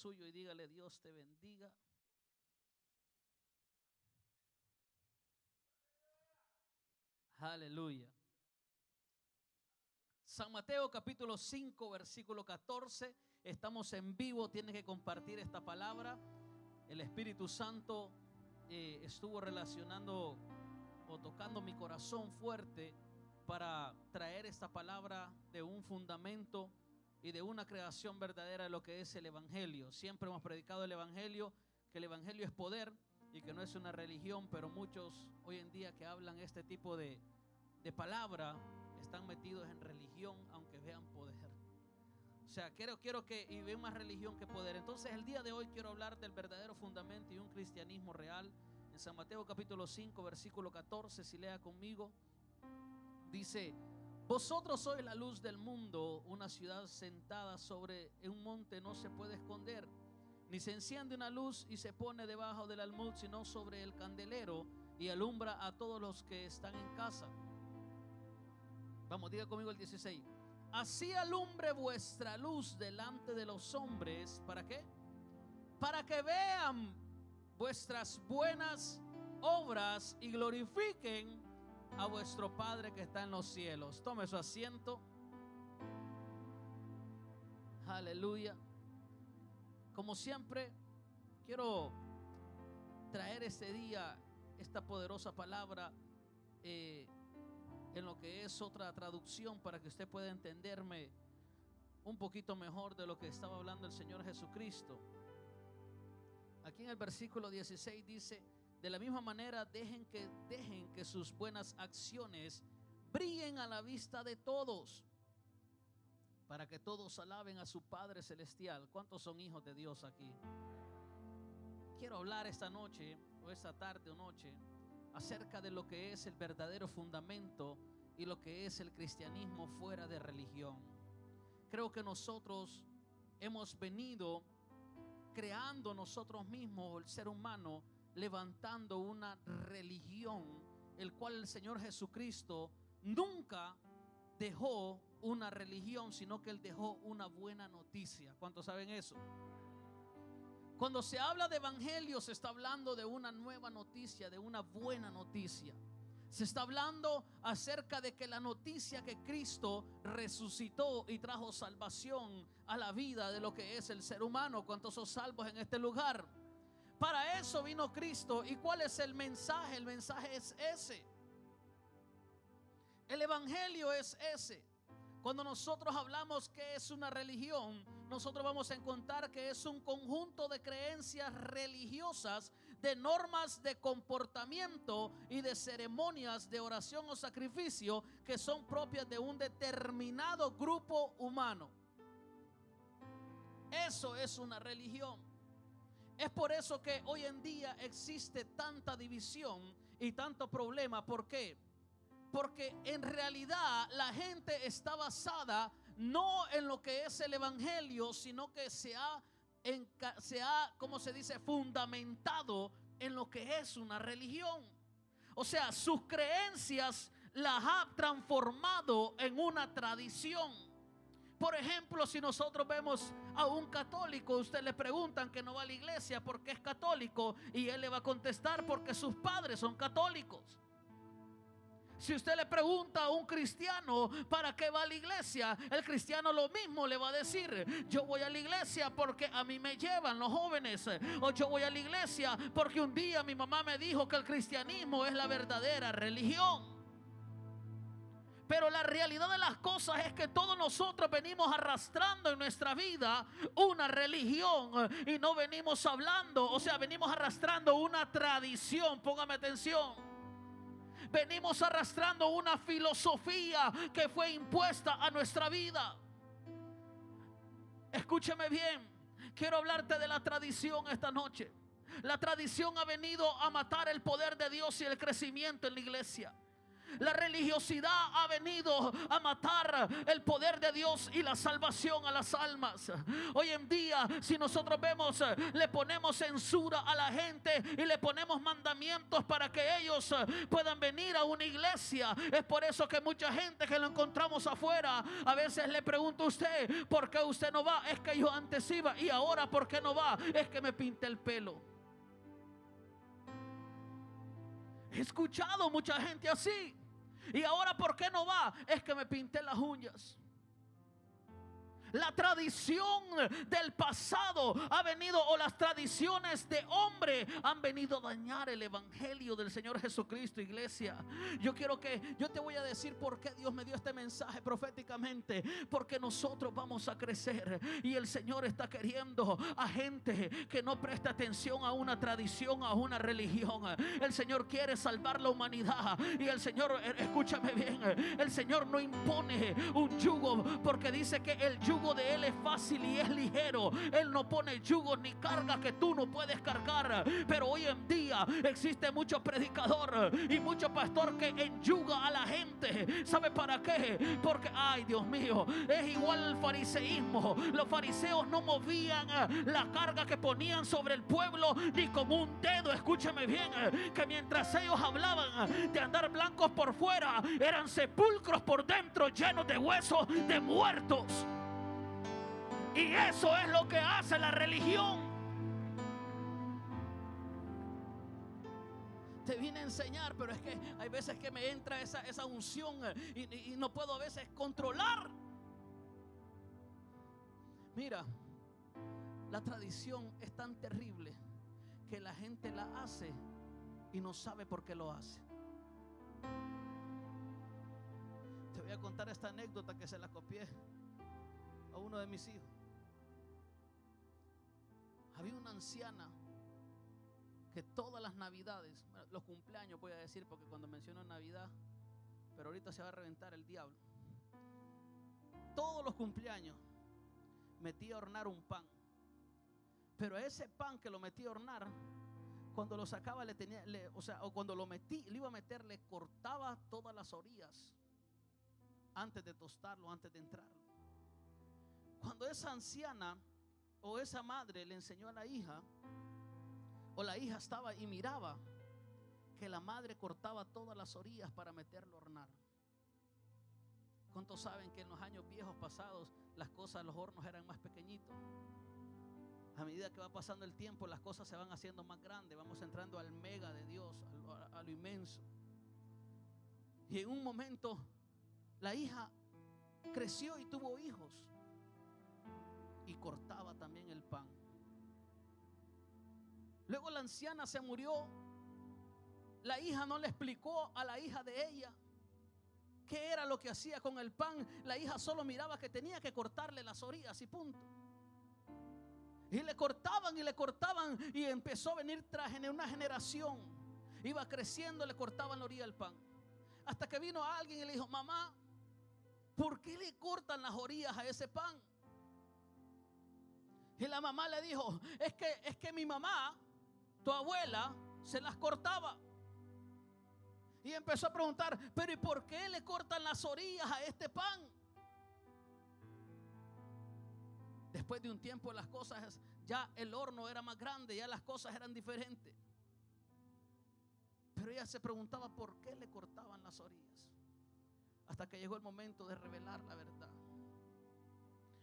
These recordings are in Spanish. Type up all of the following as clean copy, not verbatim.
suyo y dígale: Dios te bendiga. Aleluya. San Mateo capítulo 5 versículo 14. Estamos en vivo, tienes que compartir esta palabra. El Espíritu Santo estuvo relacionando o tocando mi corazón fuerte para traer esta palabra de un fundamento y de una creación verdadera de lo que es el Evangelio. Siempre hemos predicado el Evangelio, que el Evangelio es poder y que no es una religión, pero muchos hoy en día que hablan este tipo de palabra están metidos en religión, aunque vean poder. O sea, quiero que y ven más religión que poder. Entonces el día de hoy quiero hablar del verdadero fundamento y un cristianismo real. En San Mateo capítulo 5 versículo 14, si lea conmigo, dice: vosotros sois la luz del mundo. Una ciudad sentada sobre un monte no se puede esconder, ni se enciende una luz y se pone debajo del almud, sino sobre el candelero, y alumbra a todos los que están en casa. Vamos, diga conmigo el 16. Así alumbre vuestra luz delante de los hombres. ¿Para qué? Para que vean vuestras buenas obras y glorifiquen a vuestro Padre que está en los cielos. Tome su asiento. Aleluya. Como siempre, quiero traer este día esta poderosa palabra en lo que es otra traducción, para que usted pueda entenderme un poquito mejor de lo que estaba hablando el Señor Jesucristo. Aquí en el versículo 16 dice: de la misma manera dejen que sus buenas acciones brillen a la vista de todos, para que todos alaben a su Padre Celestial. ¿Cuántos son hijos de Dios aquí? Quiero hablar esta noche o esta tarde o noche acerca de lo que es el verdadero fundamento y lo que es el cristianismo fuera de religión. Creo que nosotros hemos venido creando nosotros mismos, el ser humano, levantando una religión, el cual el Señor Jesucristo nunca dejó una religión, sino que Él dejó una buena noticia. ¿Cuántos saben eso? Cuando se habla de evangelio, se está hablando de una nueva noticia, de una buena noticia. Se está hablando acerca de que la noticia que Cristo resucitó y trajo salvación a la vida de lo que es el ser humano. ¿Cuántos son salvos en este lugar? Para eso vino Cristo. ¿Y cuál es el mensaje? El mensaje es ese. El evangelio es ese. Cuando nosotros hablamos que es una religión, nosotros vamos a encontrar que es un conjunto de creencias religiosas, de normas de comportamiento y de ceremonias de oración o sacrificio que son propias de un determinado grupo humano. Eso es una religión. Es por eso que hoy en día existe tanta división y tanto problema. ¿Por qué? Porque en realidad la gente está basada no en lo que es el evangelio, sino que se ha, ¿cómo se dice?, fundamentado en lo que es una religión. O sea, sus creencias las ha transformado en una tradición. Por ejemplo, si nosotros vemos a un católico, usted le preguntan que no va a la iglesia porque es católico, y él le va a contestar: porque sus padres son católicos. Si usted le pregunta a un cristiano para qué va a la iglesia, el cristiano lo mismo le va a decir: yo voy a la iglesia porque a mí me llevan los jóvenes, o yo voy a la iglesia porque un día mi mamá me dijo que el cristianismo es la verdadera religión. Pero la realidad de las cosas es que todos nosotros venimos arrastrando en nuestra vida una religión, y no venimos hablando, o sea, venimos arrastrando una tradición. Póngame atención. Venimos arrastrando una filosofía que fue impuesta a nuestra vida. Escúcheme bien, quiero hablarte de la tradición esta noche. La tradición ha venido a matar el poder de Dios y el crecimiento en la iglesia. La religiosidad ha venido a matar el poder de Dios y la salvación a las almas. Hoy en día, si nosotros vemos, le ponemos censura a la gente y le ponemos mandamientos para que ellos puedan venir a una iglesia. Es por eso que mucha gente que lo encontramos afuera, a veces le pregunto a usted: ¿por qué usted no va? Es que yo antes iba y ahora ¿por qué no va? Es que me pinté el pelo. He escuchado mucha gente así. Y ahora ¿por qué no va? Es que me pinté las uñas. La tradición del pasado ha venido, o las tradiciones de hombre han venido a dañar el evangelio del Señor Jesucristo, iglesia. Yo te voy a decir por qué Dios me dio este mensaje proféticamente. Porque nosotros vamos a crecer y el Señor está queriendo a gente que no presta atención a una tradición, a una religión. El Señor quiere salvar la humanidad y el Señor, escúchame bien, el Señor no impone un yugo, porque dice que el yugo de Él es fácil y es ligero. Él no pone yugo ni carga que tú no puedes cargar. Pero hoy en día existe mucho predicador y mucho pastor que enyuga a la gente. ¿Sabe para qué? Porque, ay Dios mío, es igual al fariseísmo. Los fariseos no movían la carga que ponían sobre el pueblo ni con un dedo. Escúchame bien, que mientras ellos hablaban de andar blancos por fuera, eran sepulcros por dentro llenos de huesos de muertos. Y eso es lo que hace la religión. Te vine a enseñar, pero es que hay veces que me entra esa unción y no puedo a veces controlar. Mira, la tradición es tan terrible que la gente la hace y no sabe por qué lo hace. Te voy a contar esta anécdota que se la copié a uno de mis hijos. Había una anciana que todas las navidades, los cumpleaños voy a decir, porque cuando menciono Navidad, pero ahorita se va a reventar el diablo. Todos los cumpleaños metía a hornear un pan. Pero a ese pan que lo metía a hornear, cuando lo sacaba o cuando lo iba a meter, le cortaba todas las orillas antes de tostarlo, antes de entrarlo. Cuando esa anciana o esa madre le enseñó a la hija, o la hija estaba y miraba que la madre cortaba todas las orillas para meterlo a hornear. ¿Cuántos saben que en los años viejos pasados las cosas, los hornos eran más pequeñitos? A medida que va pasando el tiempo, las cosas se van haciendo más grandes. Vamos entrando al mega de Dios, a lo inmenso. Y en un momento la hija creció y tuvo hijos, y cortaba también el pan. Luego la anciana se murió. La hija no le explicó a la hija de ella qué era lo que hacía con el pan. La hija solo miraba que tenía que cortarle las orillas y punto. Y le cortaban y empezó a venir tras una generación. Iba creciendo, le cortaban la orilla del pan. Hasta que vino alguien y le dijo: mamá, ¿por qué le cortan las orillas a ese pan? Y la mamá le dijo: es que mi mamá, tu abuela, se las cortaba. Y empezó a preguntar: pero ¿y por qué le cortan las orillas a este pan? Después de un tiempo las cosas, ya el horno era más grande, ya las cosas eran diferentes. Pero ella se preguntaba por qué le cortaban las orillas. Hasta que llegó el momento de revelar la verdad.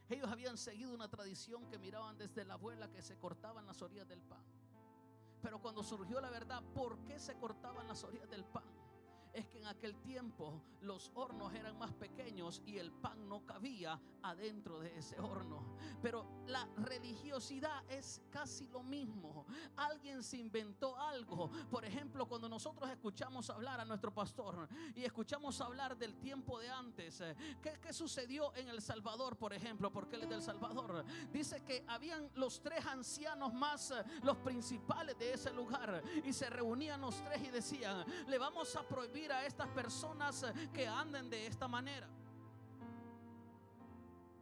Ellos habían seguido una tradición que miraban desde la abuela, que se cortaban las orillas del pan. Pero cuando surgió la verdad, ¿por qué se cortaban las orillas del pan? Es que en aquel tiempo los hornos eran más pequeños y el pan no cabía adentro de ese horno. Pero la religiosidad es casi lo mismo. Alguien se inventó algo. Por ejemplo, cuando nosotros escuchamos hablar a nuestro pastor y escuchamos hablar del tiempo de antes, ¿qué sucedió en El Salvador, por ejemplo? Porque él es del Salvador. Dice que habían los 3 ancianos más los principales de ese lugar, y se reunían los 3 y decían: le vamos a prohibir a estas personas que anden de esta manera.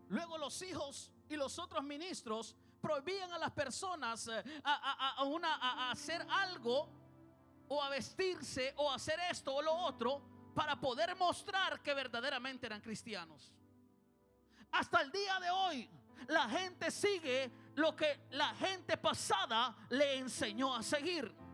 Luego los hijos y los otros ministros prohibían a las personas a hacer algo, o a vestirse, o a hacer esto o lo otro, para poder mostrar que verdaderamente eran cristianos. Hasta el día de hoy, la gente sigue lo que la gente pasada le enseñó a seguir.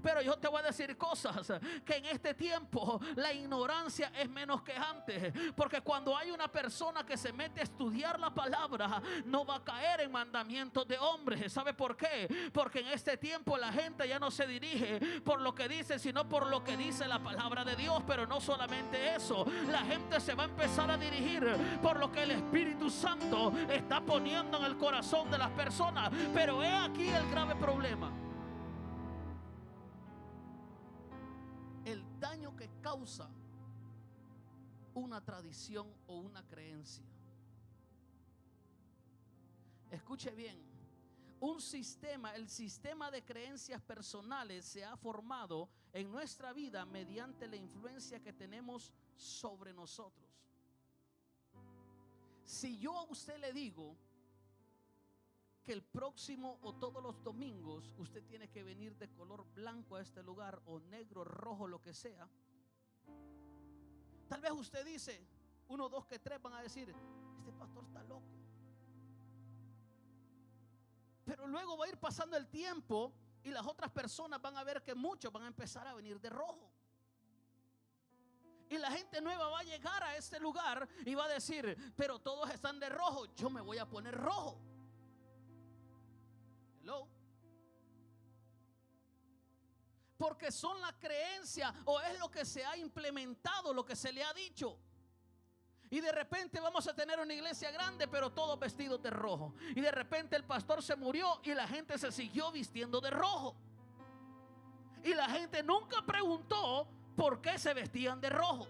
Pero yo te voy a decir cosas, que en este tiempo la ignorancia es menos que antes, porque cuando hay una persona que se mete a estudiar la palabra, no va a caer en mandamientos de hombres. ¿Sabe por qué? Porque en este tiempo la gente ya no se dirige por lo que dice, sino por lo que dice la palabra de Dios. Pero no solamente eso, la gente se va a empezar a dirigir por lo que el Espíritu Santo está poniendo en el corazón de las personas. Pero he aquí el grave problema: el daño que causa una tradición o una creencia. Escuche bien, el sistema de creencias personales se ha formado en nuestra vida mediante la influencia que tenemos sobre nosotros. Si yo a usted le digo que el próximo o todos los domingos usted tiene que venir de color blanco a este lugar, o negro, rojo, lo que sea, tal vez usted dice, 1, 2, que 3 van a decir: este pastor está loco. Pero luego va a ir pasando el tiempo y las otras personas van a ver que muchos van a empezar a venir de rojo. Y la gente nueva va a llegar a este lugar y va a decir: pero todos están de rojo, yo me voy a poner rojo. Hello. Porque son la creencia, o es lo que se ha implementado, lo que se le ha dicho. Y de repente vamos a tener una iglesia grande, pero todos vestidos de rojo. Y de repente el pastor se murió y la gente se siguió vistiendo de rojo. Y la gente nunca preguntó por qué se vestían de rojo.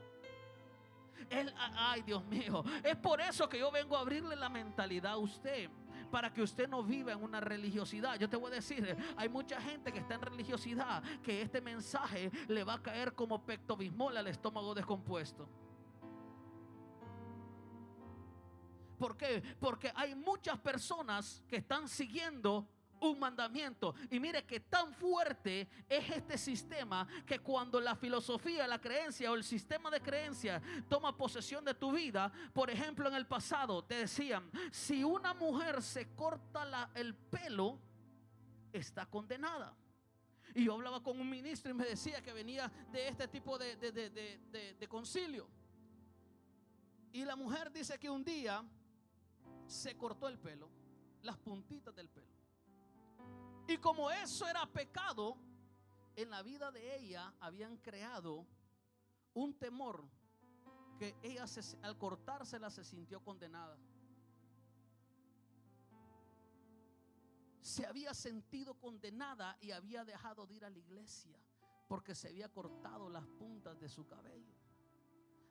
Ay, Dios mío, es por eso que yo vengo a abrirle la mentalidad a usted, para que usted no viva en una religiosidad. Yo te voy a decir, hay mucha gente que está en religiosidad, que este mensaje le va a caer como pectobismol al estómago descompuesto. ¿Por qué? Porque hay muchas personas que están siguiendo un mandamiento. Y mire que tan fuerte es este sistema, que cuando la filosofía, la creencia o el sistema de creencia toma posesión de tu vida, por ejemplo, en el pasado te decían: si una mujer se corta el pelo, está condenada. Y yo hablaba con un ministro y me decía que venía de este tipo de concilio. Y la mujer dice que un día se cortó el pelo, las puntitas del pelo. Y como eso era pecado, en la vida de ella habían creado un temor, que ella al cortársela se sintió condenada. Se había sentido condenada y había dejado de ir a la iglesia porque se había cortado las puntas de su cabello.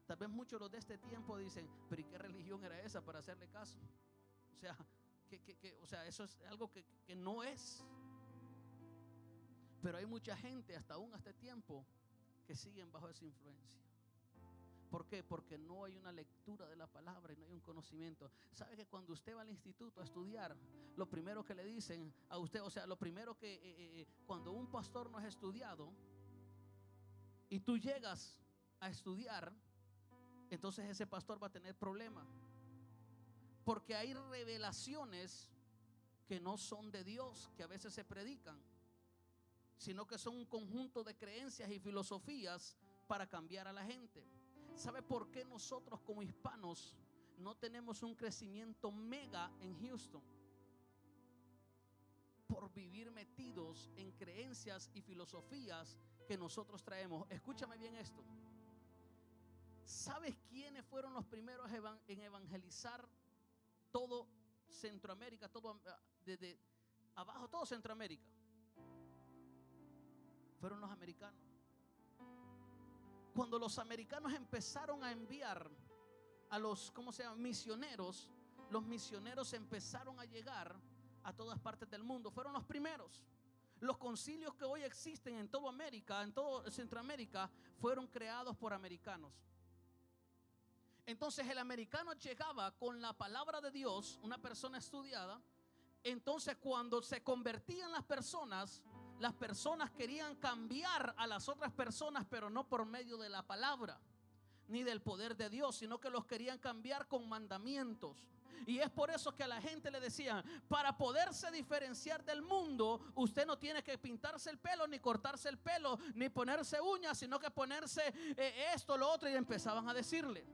Tal vez muchos los de este tiempo dicen: pero ¿y qué religión era esa para hacerle caso? O sea, eso es algo que no es. Pero hay mucha gente, hasta aún a este tiempo, que siguen bajo esa influencia. ¿Por qué? Porque no hay una lectura de la palabra y no hay un conocimiento. ¿Sabe que cuando usted va al instituto a estudiar, lo primero que le dicen a usted, o sea, lo primero que cuando un pastor no es estudiado y tú llegas a estudiar, entonces ese pastor va a tener problemas? Porque hay revelaciones que no son de Dios, que a veces se predican, sino que son un conjunto de creencias y filosofías para cambiar a la gente. ¿Sabe por qué nosotros como hispanos no tenemos un crecimiento mega en Houston? Por vivir metidos en creencias y filosofías que nosotros traemos. Escúchame bien esto. ¿Sabes quiénes fueron los primeros en evangelizar todo Centroamérica, todo desde abajo, todo Centroamérica? Fueron los americanos. Cuando los americanos empezaron a enviar a los, misioneros, los misioneros empezaron a llegar a todas partes del mundo. Fueron los primeros. Los concilios que hoy existen en toda América, en toda Centroamérica, fueron creados por americanos. Entonces el americano llegaba con la palabra de Dios, una persona estudiada. Entonces cuando se convertían las personas querían cambiar a las otras personas, pero no por medio de la palabra, ni del poder de Dios, sino que los querían cambiar con mandamientos. Y es por eso que a la gente le decían: para poderse diferenciar del mundo, usted no tiene que pintarse el pelo, ni cortarse el pelo, ni ponerse uñas, sino que ponerse esto, lo otro. Y empezaban a decirle.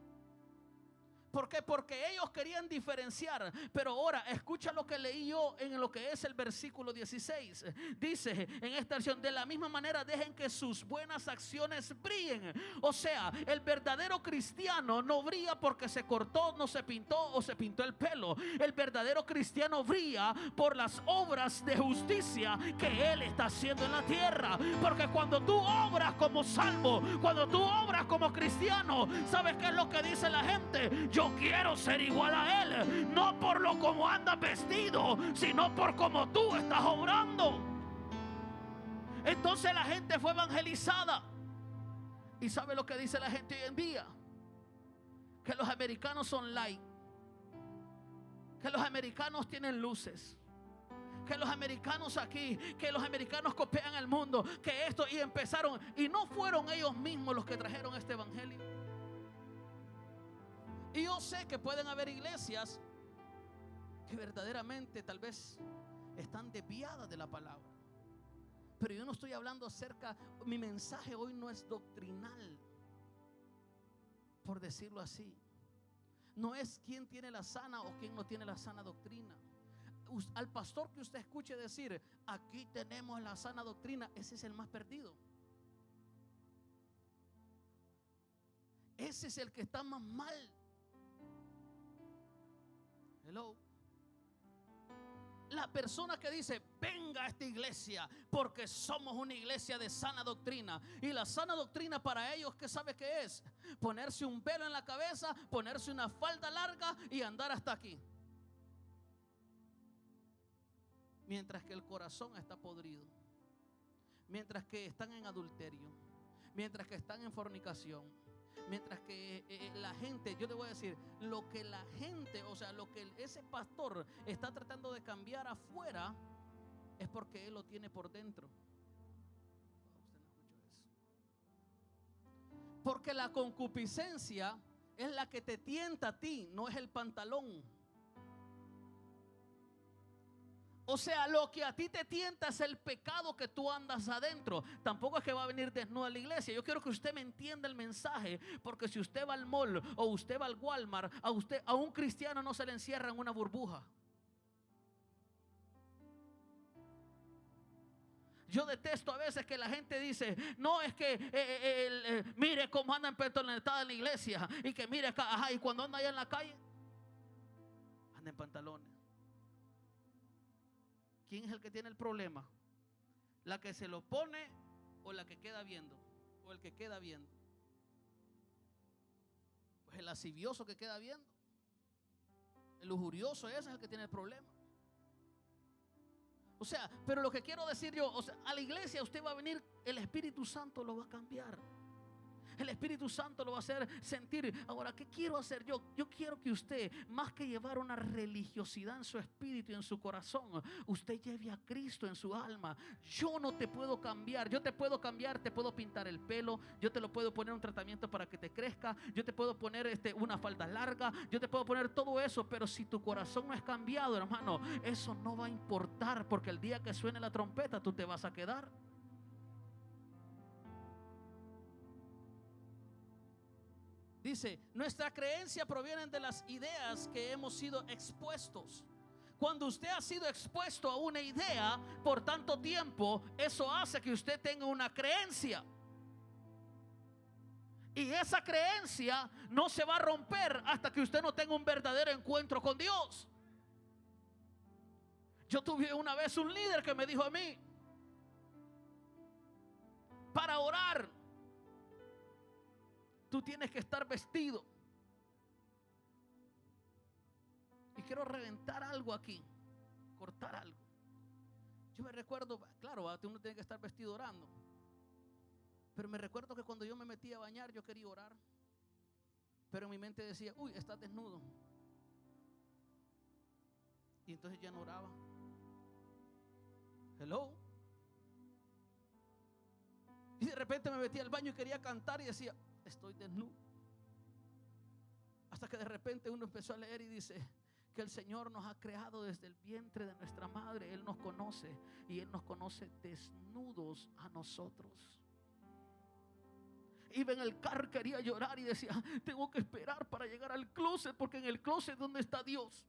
¿Por qué? Porque ellos querían diferenciar. Pero ahora escucha lo que leí yo en lo que es el versículo 16. Dice en esta versión: de la misma manera dejen que sus buenas acciones brillen. O sea, el verdadero cristiano no brilla porque se cortó, no se pintó o se pintó el pelo. El verdadero cristiano brilla por las obras de justicia que él está haciendo en la tierra. Porque cuando tú obras como salvo, cuando tú obras como cristiano, ¿sabes qué es lo que dice la gente? Yo quiero ser igual a él, no por lo como andas vestido, sino por como tú estás obrando. Entonces la gente fue evangelizada. ¿Y sabe lo que dice la gente hoy en día? Que los americanos son light, que los americanos tienen luces, que los americanos aquí, que los americanos copian el mundo, que esto, y empezaron. Y no fueron ellos mismos los que trajeron este evangelio. Y yo sé que pueden haber iglesias que verdaderamente tal vez están desviadas de la palabra. Pero yo no estoy hablando acerca, mi mensaje hoy no es doctrinal, por decirlo así. No es quién tiene la sana o quién no tiene la sana doctrina. Al pastor que usted escuche decir: aquí tenemos la sana doctrina, ese es el más perdido. Ese es el que está más mal. Hello. La persona que dice: venga a esta iglesia porque somos una iglesia de sana doctrina. Y la sana doctrina para ellos, ¿qué sabe qué es? Ponerse un velo en la cabeza, ponerse una falda larga y andar hasta aquí. Mientras que el corazón está podrido, mientras que están en adulterio, mientras que están en fornicación, mientras que la gente, yo te voy a decir, lo que la gente, o sea, lo que ese pastor está tratando de cambiar afuera, es porque él lo tiene por dentro. Usted no escuchó eso. Porque la concupiscencia es la que te tienta a ti, no es el pantalón. O sea, lo que a ti te tienta es el pecado que tú andas adentro. Tampoco es que va a venir desnudo a la iglesia. Yo quiero que usted me entienda el mensaje. Porque si usted va al mall o usted va al Walmart, a un cristiano no se le encierra en una burbuja. Yo detesto a veces que la gente dice: no, es que mire cómo anda empantalonetada en la iglesia. Y que mire acá, ajá, y cuando anda allá en la calle, anda en pantalones. ¿Quién es el que tiene el problema? ¿La que se lo pone o la que queda viendo? ¿O el que queda viendo? Pues el lascivioso que queda viendo. El lujurioso, ese es el que tiene el problema. O sea, pero lo que quiero decir yo, o sea, a la iglesia usted va a venir, el Espíritu Santo lo va a cambiar. El Espíritu Santo lo va a hacer sentir. Ahora, ¿qué quiero hacer yo? Yo quiero que usted, más que llevar una religiosidad en su espíritu y en su corazón, usted lleve a Cristo en su alma. Yo no te puedo cambiar. Yo te puedo cambiar, te puedo pintar el pelo, yo te lo puedo poner un tratamiento para que te crezca, yo te puedo poner una falda larga, yo te puedo poner todo eso. Pero si tu corazón no es cambiado, hermano, eso no va a importar, porque el día que suene la trompeta tú te vas a quedar. Dice: nuestra creencia proviene de las ideas que hemos sido expuestos. Cuando usted ha sido expuesto a una idea por tanto tiempo, eso hace que usted tenga una creencia. Y esa creencia no se va a romper hasta que usted no tenga un verdadero encuentro con Dios. Yo tuve una vez un líder que me dijo a mí: para orar tú tienes que estar vestido. Y quiero reventar algo aquí, cortar algo. Yo me recuerdo, claro, uno tiene que estar vestido orando. Pero me recuerdo que cuando yo me metí a bañar, yo quería orar. Pero en mi mente decía: uy, estás desnudo. Y entonces ya no oraba. Hello. Y de repente me metí al baño y quería cantar y decía: estoy desnudo. Hasta que de repente uno empezó a leer y dice que el Señor nos ha creado desde el vientre de nuestra madre. Él nos conoce y Él nos conoce desnudos a nosotros. Iba en el carro, quería llorar y decía: tengo que esperar para llegar al closet, porque en el closet es donde está Dios.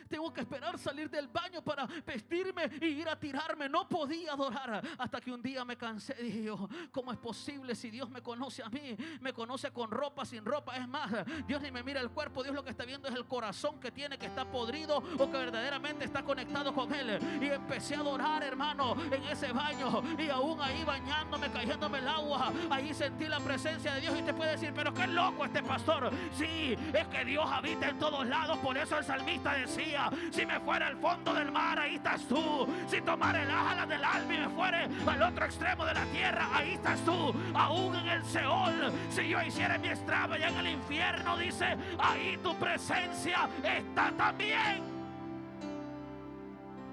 Tengo que esperar salir del baño para vestirme y ir a tirarme. No podía adorar hasta que un día me cansé. Dije yo: ¿cómo es posible si Dios me conoce a mí? Me conoce con ropa, sin ropa. Es más, Dios ni me mira el cuerpo. Dios lo que está viendo es el corazón que tiene, que está podrido o que verdaderamente está conectado con Él. Y empecé a adorar, hermano, en ese baño. Y aún ahí bañándome, cayéndome el agua, ahí sentí la presencia de Dios. Y te puede decir: pero qué loco este pastor. Sí, es que Dios habita en todos lados. Por eso el salmista decía: si me fuera al fondo del mar, ahí estás tú. Si tomara el alas del alba y me fuere al otro extremo de la tierra, ahí estás tú. Aún en el Seol, si yo hiciera mi estrado allá en el infierno, dice, ahí tu presencia está también.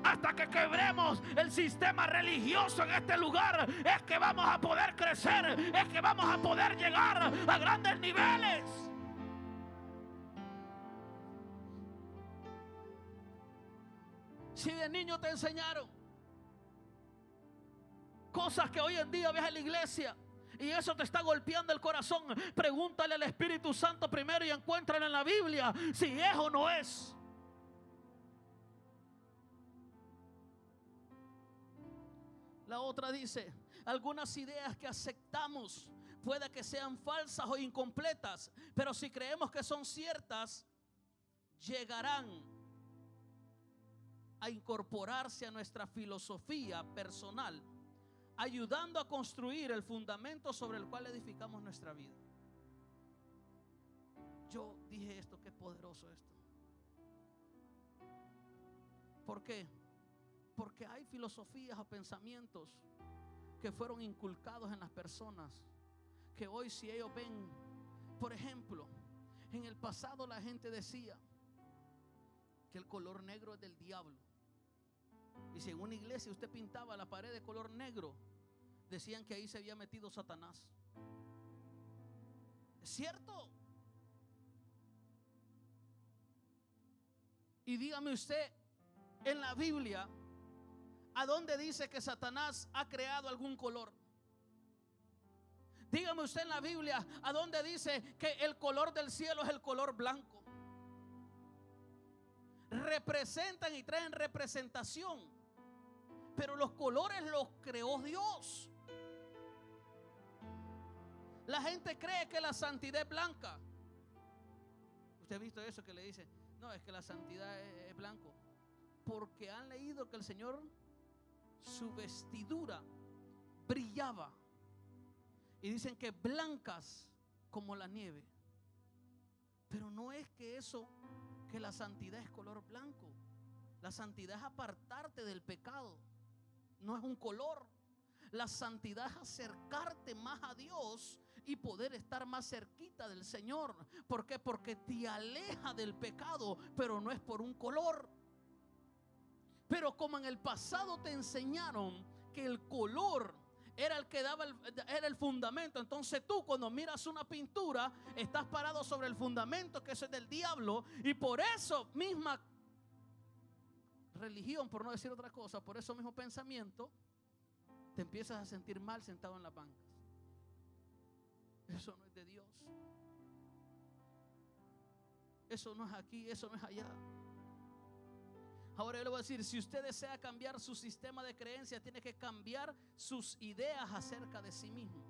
Hasta que quebremos el sistema religioso en este lugar, es que vamos a poder crecer, es que vamos a poder llegar a grandes niveles. Si de niño te enseñaron cosas que hoy en día ves en la iglesia y eso te está golpeando el corazón, pregúntale al Espíritu Santo primero y encuéntralo en la Biblia si es o no es. La otra dice: algunas ideas que aceptamos puede que sean falsas o incompletas, pero si creemos que son ciertas, llegarán a incorporarse a nuestra filosofía personal, ayudando a construir el fundamento sobre el cual edificamos nuestra vida. Yo dije esto: qué poderoso esto. ¿Por qué? Porque hay filosofías o pensamientos que fueron inculcados en las personas, que hoy, si ellos ven, por ejemplo, en el pasado la gente decía que el color negro es del diablo. Y si en una iglesia usted pintaba la pared de color negro, decían que ahí se había metido Satanás. ¿Es cierto? Y dígame usted, en la Biblia, ¿a dónde dice que Satanás ha creado algún color? Dígame usted en la Biblia, ¿a dónde dice que el color del cielo es el color blanco? Representan y traen representación, pero los colores los creó Dios. La gente cree que la santidad es blanca. ¿Usted ha visto eso que le dice? No, es que la santidad es blanco. Porque han leído que el Señor, su vestidura brillaba, y dicen que blancas como la nieve. Pero no es que eso, que la santidad es color blanco. La santidad es apartarte del pecado, no es un color. La santidad es acercarte más a Dios y poder estar más cerquita del Señor. ¿Por qué? Porque te aleja del pecado, pero no es por un color. Pero como en el pasado te enseñaron que el color era el que daba era el fundamento, entonces tú cuando miras una pintura estás parado sobre el fundamento, que eso es del diablo, y por eso misma religión, por no decir otra cosa, por eso mismo pensamiento, te empiezas a sentir mal sentado en las bancas. Eso no es de Dios. Eso no es aquí, eso no es allá. Ahora yo le voy a decir, si usted desea cambiar su sistema de creencias, tiene que cambiar sus ideas acerca de sí mismo.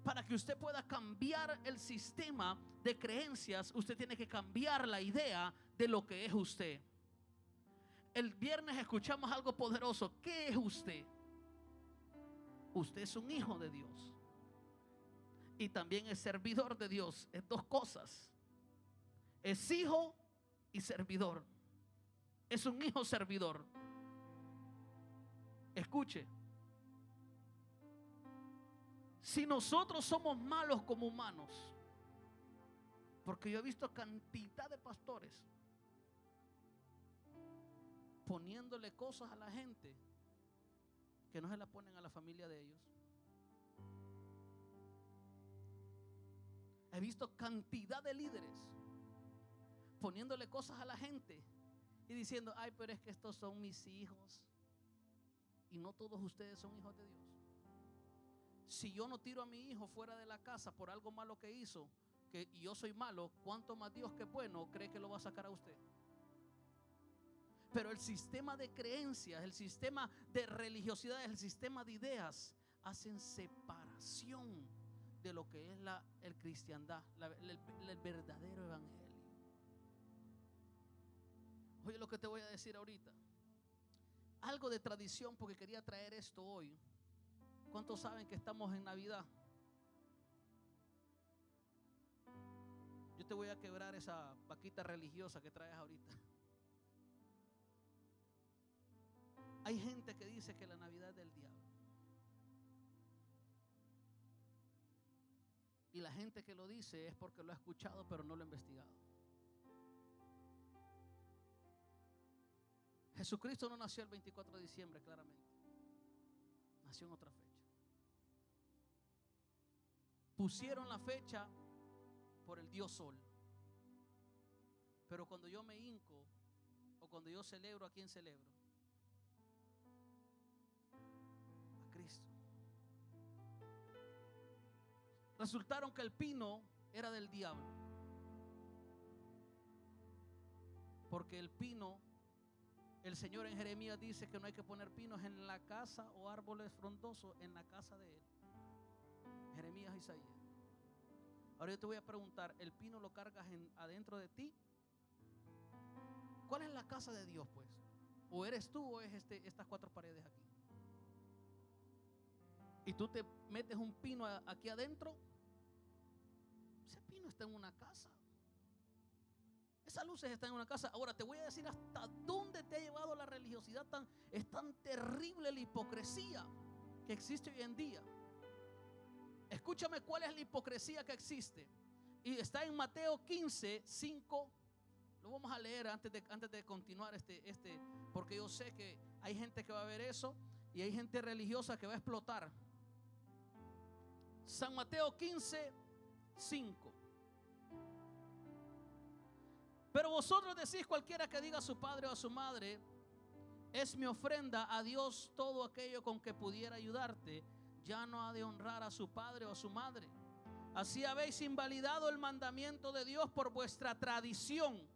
Para que usted pueda cambiar el sistema de creencias, usted tiene que cambiar la idea de lo que es usted. El viernes escuchamos algo poderoso. ¿Qué es usted? Usted es un hijo de Dios y también es servidor de Dios. Es dos cosas: es hijo y servidor. Es un hijo servidor. Escuche, si nosotros somos malos como humanos, porque yo he visto cantidad de pastores poniéndole cosas a la gente que no se la ponen a la familia de ellos. He visto cantidad de líderes poniéndole cosas a la gente y diciendo: ay, pero es que estos son mis hijos. Y no todos ustedes son hijos de Dios. Si yo no tiro a mi hijo fuera de la casa por algo malo que hizo, y yo soy malo, ¿cuánto más Dios que es bueno cree que lo va a sacar a usted? Pero el sistema de creencias, el sistema de religiosidad, el sistema de ideas hacen separación de lo que es el cristiandad, el verdadero evangelio. Oye lo que te voy a decir ahorita. Algo de tradición, porque quería traer esto hoy. ¿Cuántos saben que estamos en Navidad? Yo te voy a quebrar esa vaquita religiosa que traes ahorita. Hay gente que dice que la Navidad es del diablo. Y la gente que lo dice es porque lo ha escuchado pero no lo ha investigado. Jesucristo no nació el 24 de diciembre, claramente. Nació en otra fecha. Pusieron la fecha por el dios Sol. Pero cuando yo me hinco o cuando yo celebro, ¿a quién celebro? A Cristo. Resultaron que el pino era del diablo. Porque el pino, el Señor en Jeremías dice que no hay que poner pinos en la casa o árboles frondosos en la casa de Él. Jeremías, Isaías. Ahora yo te voy a preguntar, ¿el pino lo cargas adentro de ti? ¿Cuál es la casa de Dios, pues? ¿O eres tú o es estas cuatro paredes aquí? Y tú te metes un pino aquí adentro. Ese pino está en una casa. Esas luces están en una casa. Ahora te voy a decir hasta dónde te ha llevado la religiosidad. Es tan terrible la hipocresía que existe hoy en día. Escúchame cuál es la hipocresía que existe. Y está en Mateo 15, 5. Lo vamos a leer antes de continuar porque yo sé que hay gente que va a ver eso y hay gente religiosa que va a explotar. San Mateo 15, 5. Pero vosotros decís: cualquiera que diga a su padre o a su madre, es mi ofrenda a Dios todo aquello con que pudiera ayudarte, ya no ha de honrar a su padre o a su madre. Así habéis invalidado el mandamiento de Dios por vuestra tradición.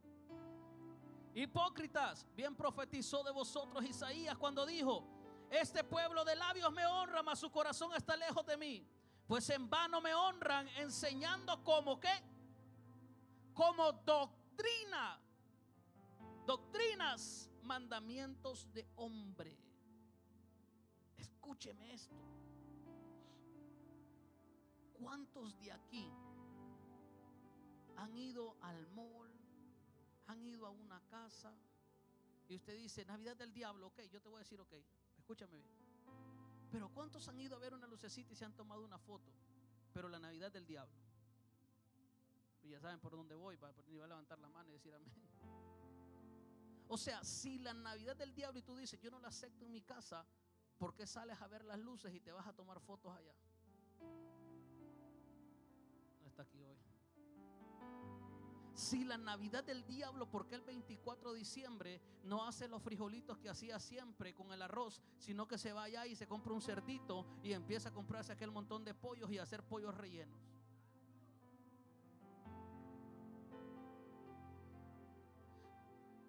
Hipócritas, bien profetizó de vosotros Isaías cuando dijo: este pueblo de labios me honra, mas su corazón está lejos de mí. Pues en vano me honran, enseñando como ¿qué? Como doctrinas, mandamientos de hombre. Escúcheme esto. ¿Cuántos de aquí han ido al mall, han ido a una casa y usted dice: Navidad del diablo? Ok, yo te voy a decir ok, escúchame bien. Pero ¿cuántos han ido a ver una lucecita y se han tomado una foto? Pero la Navidad del diablo. Y ya saben por dónde voy, para a levantar la mano y decir amén. O sea, si la Navidad del diablo y tú dices: yo no la acepto en mi casa, ¿por qué sales a ver las luces y te vas a tomar fotos allá? No está aquí hoy. Si la Navidad del diablo, ¿por qué el 24 de diciembre no hace los frijolitos que hacía siempre con el arroz, sino que se va allá y se compra un cerdito y empieza a comprarse aquel montón de pollos y a hacer pollos rellenos?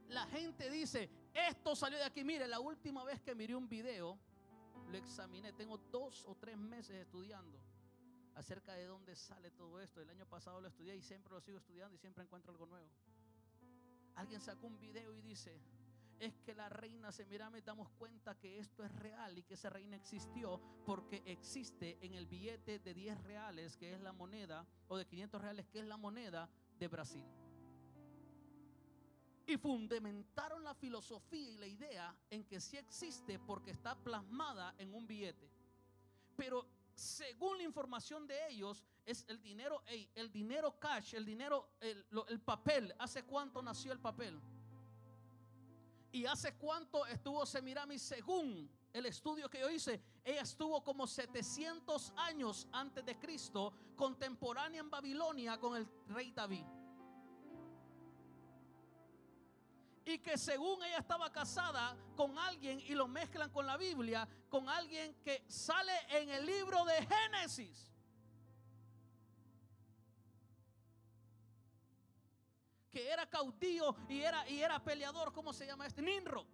La gente dice: esto salió de aquí. Mire, la última vez que miré un video, lo examiné. Tengo 2 o 3 meses estudiando acerca de dónde sale todo esto. El año pasado lo estudié y siempre lo sigo estudiando y siempre encuentro algo nuevo. Alguien sacó un video y dice: es que la reina Semiramis, damos cuenta que esto es real y que esa reina existió porque existe en el billete de 10 reales, que es la moneda, o de 500 reales, que es la moneda de Brasil. Y fundamentaron la filosofía y la idea en que sí existe porque está plasmada en un billete. Pero según la información de ellos, es el dinero, el dinero cash, el dinero, el papel. ¿Hace cuánto nació el papel? ¿Y hace cuánto estuvo Semiramis? Según el estudio que yo hice, ella estuvo como 700 años antes de Cristo, contemporánea en Babilonia con el rey David. Y que según ella estaba casada con alguien, y lo mezclan con la Biblia, con alguien que sale en el libro de Génesis. Que era caudillo y era peleador. ¿Cómo se llama este? Nimrod.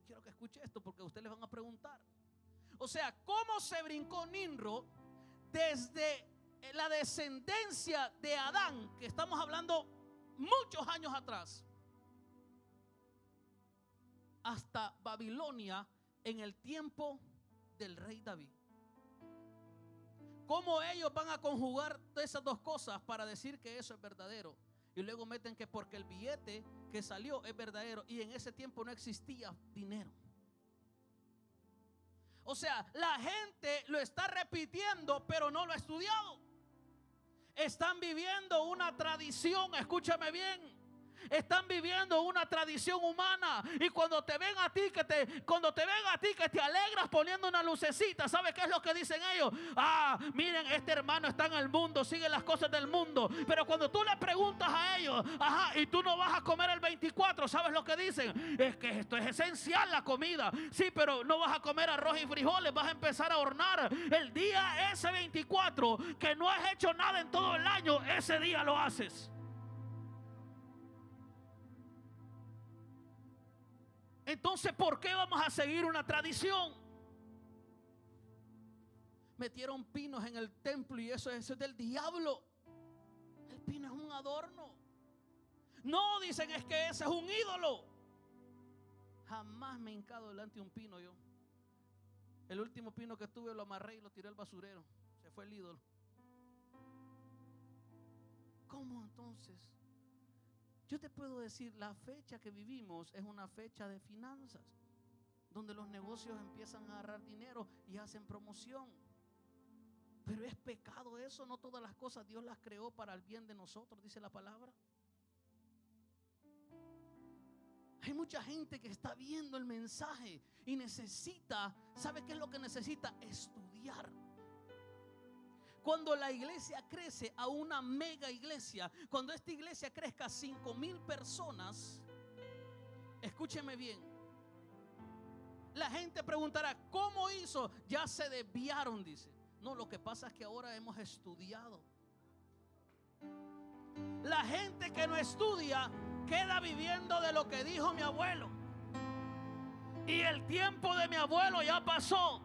Quiero que escuche esto porque ustedes les van a preguntar. O sea, ¿cómo se brincó Nimrod desde la descendencia de Adán, que estamos hablando muchos años atrás, hasta Babilonia en el tiempo del rey David? ¿Cómo ellos van a conjugar esas dos cosas para decir que eso es verdadero? Y luego meten que porque el billete que salió es verdadero, y en ese tiempo no existía dinero. O sea, la gente lo está repitiendo, pero no lo ha estudiado. Están viviendo una tradición, escúchame bien. Están viviendo una tradición humana. Y cuando te ven a ti que te alegras poniendo una lucecita, ¿sabe qué es lo que dicen ellos? Ah, miren, este hermano está en el mundo, sigue las cosas del mundo. Pero cuando tú le preguntas a ellos, ajá, y tú no vas a comer el 24, ¿sabes lo que dicen? Es que esto es esencial, la comida. Sí, pero no vas a comer arroz y frijoles, vas a empezar a hornear el día ese 24, que no has hecho nada en todo el año, ese día lo haces. Entonces, ¿por qué vamos a seguir una tradición? Metieron pinos en el templo y eso es del diablo. El pino es un adorno. No, dicen, es que ese es un ídolo. Jamás me he hincado delante de un pino yo. El último pino que tuve lo amarré y lo tiré al basurero. Se fue el ídolo. ¿Cómo entonces? Yo te puedo decir, la fecha que vivimos es una fecha de finanzas, donde los negocios empiezan a agarrar dinero y hacen promoción. Pero es pecado eso. No todas las cosas Dios las creó para el bien de nosotros, dice la palabra. Hay mucha gente que está viendo el mensaje y necesita, ¿sabe qué es lo que necesita? Estudiar. Cuando la iglesia crece a una mega iglesia, cuando esta iglesia crezca a 5,000 personas, escúcheme bien, la gente preguntará, ¿cómo hizo? Ya se desviaron, dice. No, lo que pasa es que ahora hemos estudiado. La gente que no estudia queda viviendo de lo que dijo mi abuelo. Y el tiempo de mi abuelo ya pasó.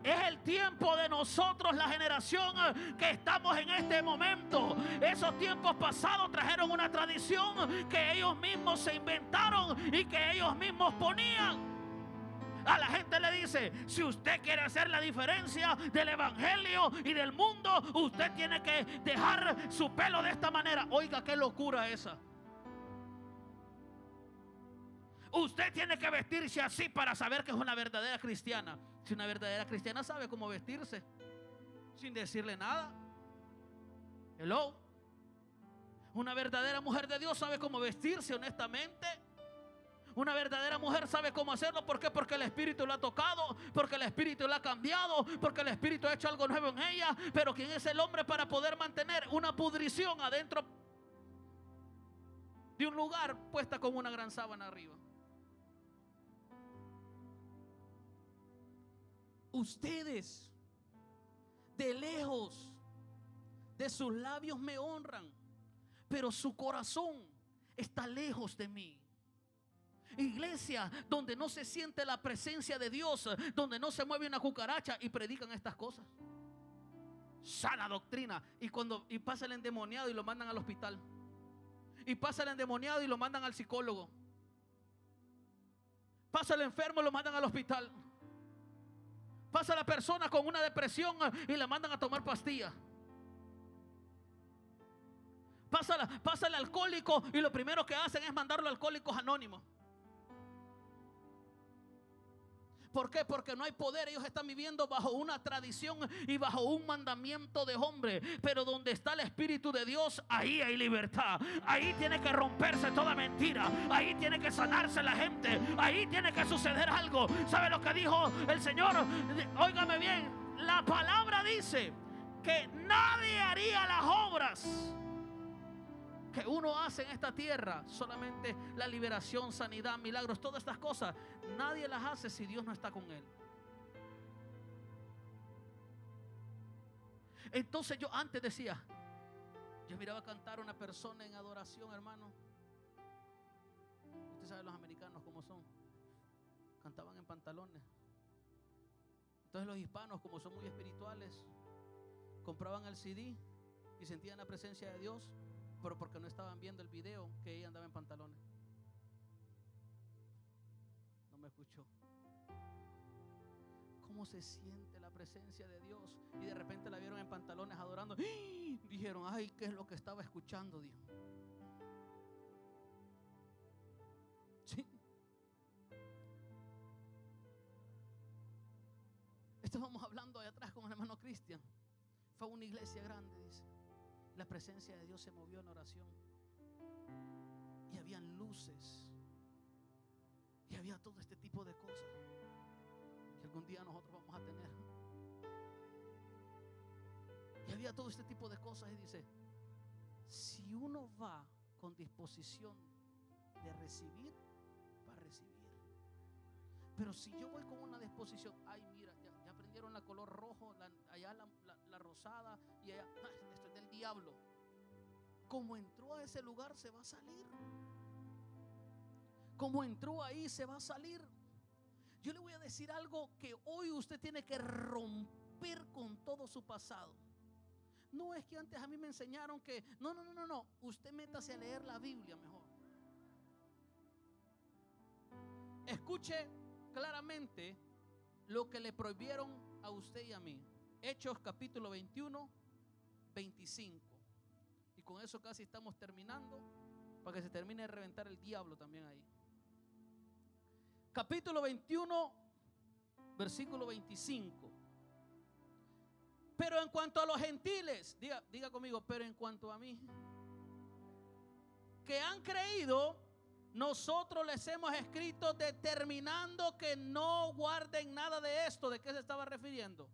Es el tiempo de nosotros, la generación que estamos en este momento. Esos tiempos pasados trajeron una tradición que ellos mismos se inventaron y que ellos mismos ponían. A la gente le dice, si usted quiere hacer la diferencia del evangelio y del mundo, usted tiene que dejar su pelo de esta manera. Oiga, qué locura esa. Usted tiene que vestirse así para saber que es una verdadera cristiana. Si una verdadera cristiana sabe cómo vestirse sin decirle nada. Hello. Una verdadera mujer de Dios sabe cómo vestirse honestamente. Una verdadera mujer sabe cómo hacerlo. ¿Por qué? Porque el Espíritu lo ha tocado, porque el Espíritu lo ha cambiado, porque el Espíritu ha hecho algo nuevo en ella. Pero ¿quién es el hombre para poder mantener una pudrición adentro de un lugar puesta como una gran sábana arriba? Ustedes de lejos, de sus labios me honran, pero su corazón está lejos de mí. Iglesia donde no se siente la presencia de Dios, donde no se mueve una cucaracha y predican estas cosas. Sana doctrina. Y pasa el endemoniado y lo mandan al hospital. Y pasa el endemoniado y lo mandan al psicólogo. Pasa el enfermo y lo mandan al hospital. Pasa la persona con una depresión y la mandan a tomar pastillas. Pasa el alcohólico y lo primero que hacen es mandarlo a Alcohólicos Anónimos. ¿Por qué? Porque no hay poder. Ellos están viviendo bajo una tradición y bajo un mandamiento de hombre. Pero donde está el Espíritu de Dios, ahí hay libertad. Ahí tiene que romperse toda mentira. Ahí tiene que sanarse la gente. Ahí tiene que suceder algo. ¿Sabe lo que dijo el Señor? Óigame bien. La palabra dice que nadie haría las obras que uno hace en esta tierra. Solamente la liberación, sanidad, milagros, todas estas cosas, nadie las hace si Dios no está con él. Entonces yo antes decía, yo miraba cantar a una persona en adoración, hermano. Usted sabe los americanos cómo son. Cantaban en pantalones. Entonces los hispanos, como son muy espirituales, compraban el CD y sentían la presencia de Dios, pero porque no estaban viendo el video que ella andaba en pantalones. No me escuchó. ¿Cómo se siente la presencia de Dios? Y de repente la vieron en pantalones adorando. ¡Ah! Dijeron, ay, ¿qué es lo que estaba escuchando Dios? Sí. Estábamos hablando allá atrás con el hermano Cristian. Fue una iglesia grande, dice. La presencia de Dios se movió en oración. Y habían luces. Y había todo este tipo de cosas que algún día nosotros vamos a tener. Y había todo este tipo de cosas. Y dice, si uno va con disposición de recibir, va a recibir. Pero si yo voy con una disposición, ay, mira, ya prendieron la color rojo, allá la rosada, y allá, esto es del diablo. Como entró a ese lugar, se va a salir. Como entró ahí, se va a salir. Yo le voy a decir algo que hoy usted tiene que romper con todo su pasado. No es que antes a mí me enseñaron que no. Usted métase a leer la Biblia mejor. Escuche claramente lo que le prohibieron a usted y a mí. Hechos capítulo 21, 25. Y con eso casi estamos terminando, para que se termine de reventar el diablo también ahí. Capítulo 21, versículo 25. Pero en cuanto a los gentiles, diga conmigo, pero en cuanto a mí, que han creído, nosotros les hemos escrito determinando que no guarden nada de esto. ¿De qué se estaba refiriendo?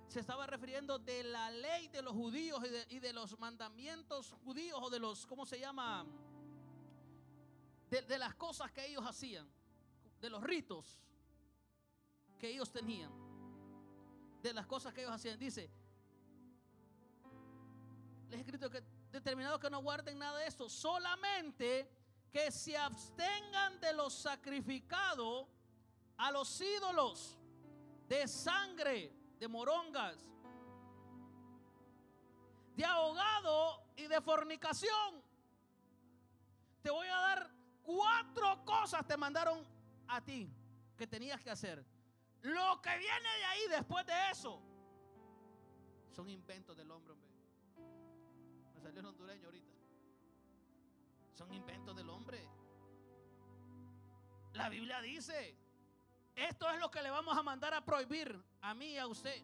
Se estaba refiriendo de la ley de los judíos y de los mandamientos judíos, o de los, ¿cómo se llama? De las cosas que ellos hacían, de los ritos que ellos tenían, de las cosas que ellos hacían. Dice, les he escrito que determinado que no guarden nada de esto, solamente que se abstengan de lo sacrificado a los ídolos, de sangre, de morongas, de ahogado y de fornicación. Te voy a dar 4 cosas, te mandaron a ti que tenías que hacer. Lo que viene de ahí después de eso son inventos del hombre, hombre. Me salió el hondureño ahorita. Son inventos del hombre. La Biblia dice, esto es lo que le vamos a mandar a prohibir a mí y a usted: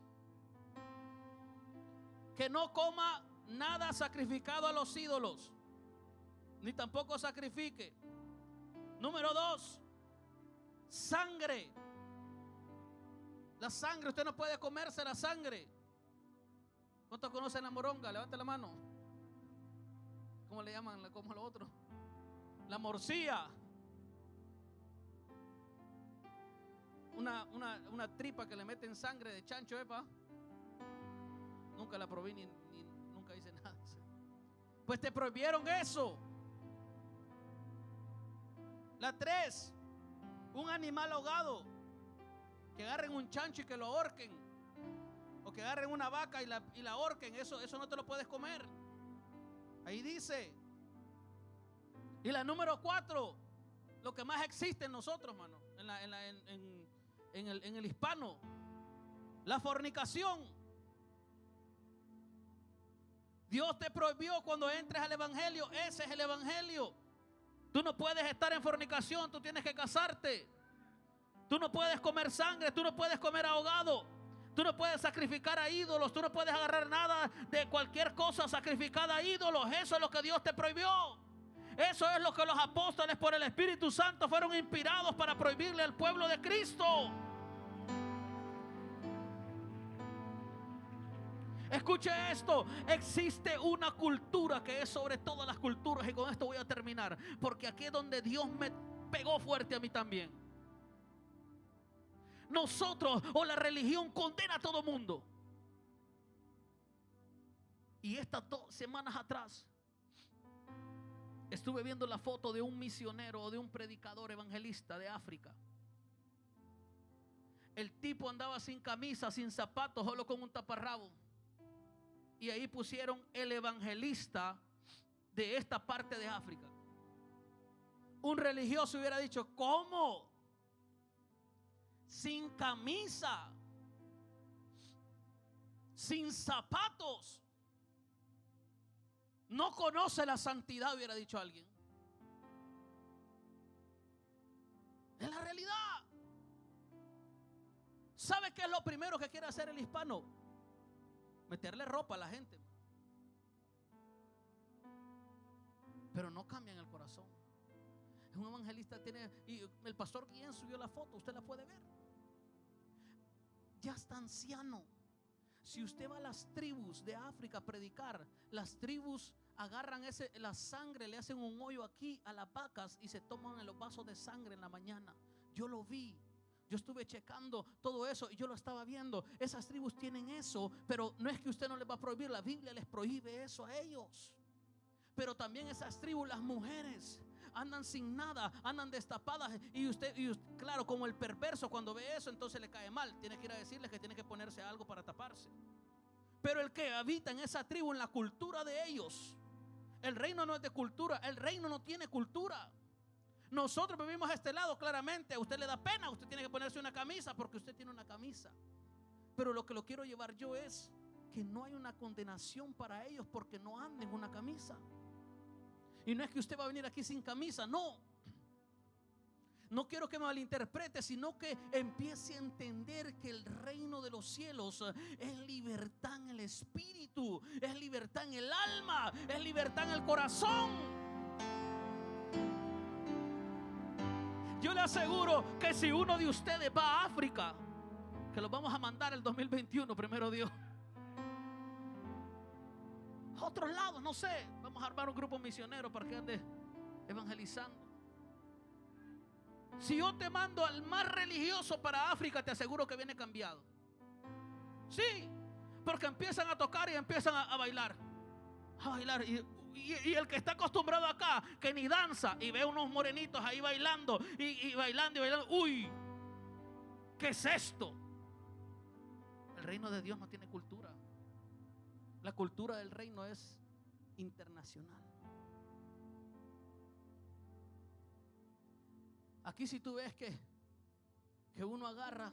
que no coma nada sacrificado a los ídolos, ni tampoco sacrifique. Número 2, sangre. La sangre, usted no puede comerse la sangre. ¿Cuántos conocen la moronga? Levante la mano. ¿Cómo le llaman? ¿Cómo lo otro? La morcilla. Una tripa que le meten sangre de chancho, ¿epa? Nunca la probé ni nunca hice nada. Pues te prohibieron eso. La 3, un animal ahogado. Que agarren un chancho y que lo ahorquen, o que agarren una vaca y la ahorquen. Eso no te lo puedes comer. Ahí dice. Y la número 4, lo que más existe en nosotros, hermano, en el hispano, la fornicación. Dios te prohibió cuando entres al evangelio. Ese es el evangelio. Tú no puedes estar en fornicación, tú tienes que casarte. Tú no puedes comer sangre, tú no puedes comer ahogado, tú no puedes sacrificar a ídolos, tú no puedes agarrar nada de cualquier cosa sacrificada a ídolos. Eso es lo que Dios te prohibió. Eso es lo que los apóstoles por el Espíritu Santo fueron inspirados para prohibirle al pueblo de Cristo. Escuche esto, existe una cultura que es sobre todas las culturas, y con esto voy a terminar, porque aquí es donde Dios me pegó fuerte a mí también. Nosotros, o la religión, condena a todo mundo. Y estas 2 semanas atrás estuve viendo la foto de un misionero o de un predicador evangelista de África. El tipo andaba sin camisa, sin zapatos, solo con un taparrabo. Y ahí pusieron el evangelista de esta parte de África. Un religioso hubiera dicho: ¿cómo? Sin camisa, sin zapatos, no conoce la santidad, hubiera dicho alguien. Es la realidad. ¿Sabe qué es lo primero que quiere hacer el hispano? Meterle ropa a la gente, pero no cambian el corazón. Un evangelista tiene, y el pastor Guillén subió la foto, usted la puede ver. Ya está anciano. Si usted va a las tribus de África a predicar, las tribus agarran la sangre, le hacen un hoyo aquí a las vacas y se toman en los vasos de sangre en la mañana. Yo lo vi. Yo estuve checando todo eso y yo lo estaba viendo. Esas tribus tienen eso, pero no es que usted no les va a prohibir. La Biblia les prohíbe eso a ellos. Pero también esas tribus, las mujeres andan sin nada, andan destapadas. Y usted, claro, como el perverso, cuando ve eso, entonces le cae mal. Tiene que ir a decirles que tiene que ponerse algo para taparse. Pero el que habita en esa tribu, en la cultura de ellos, el reino no es de cultura. El reino no tiene cultura. Nosotros vivimos a este lado, claramente. A usted le da pena, usted tiene que ponerse una camisa porque usted tiene una camisa. Pero lo que lo quiero llevar yo es que no hay una condenación para ellos porque no anden una camisa. Y no es que usted va a venir aquí sin camisa, no. No quiero que me malinterprete, sino que empiece a entender que el reino de los cielos es libertad en el espíritu, es libertad en el alma, es libertad en el corazón. Yo le aseguro que si uno de ustedes va a África, que los vamos a mandar el 2021, primero Dios, a otros lados, no sé, vamos a armar un grupo misionero para que ande evangelizando. Si yo te mando al más religioso para África, te aseguro que viene cambiado. Sí, porque empiezan a tocar y empiezan a bailar. A bailar y el que está acostumbrado acá, que ni danza, y ve unos morenitos ahí bailando y bailando y bailando. Uy, ¿qué es esto? El reino de Dios no tiene cultura. La cultura del reino es internacional. Aquí si tú ves que uno agarra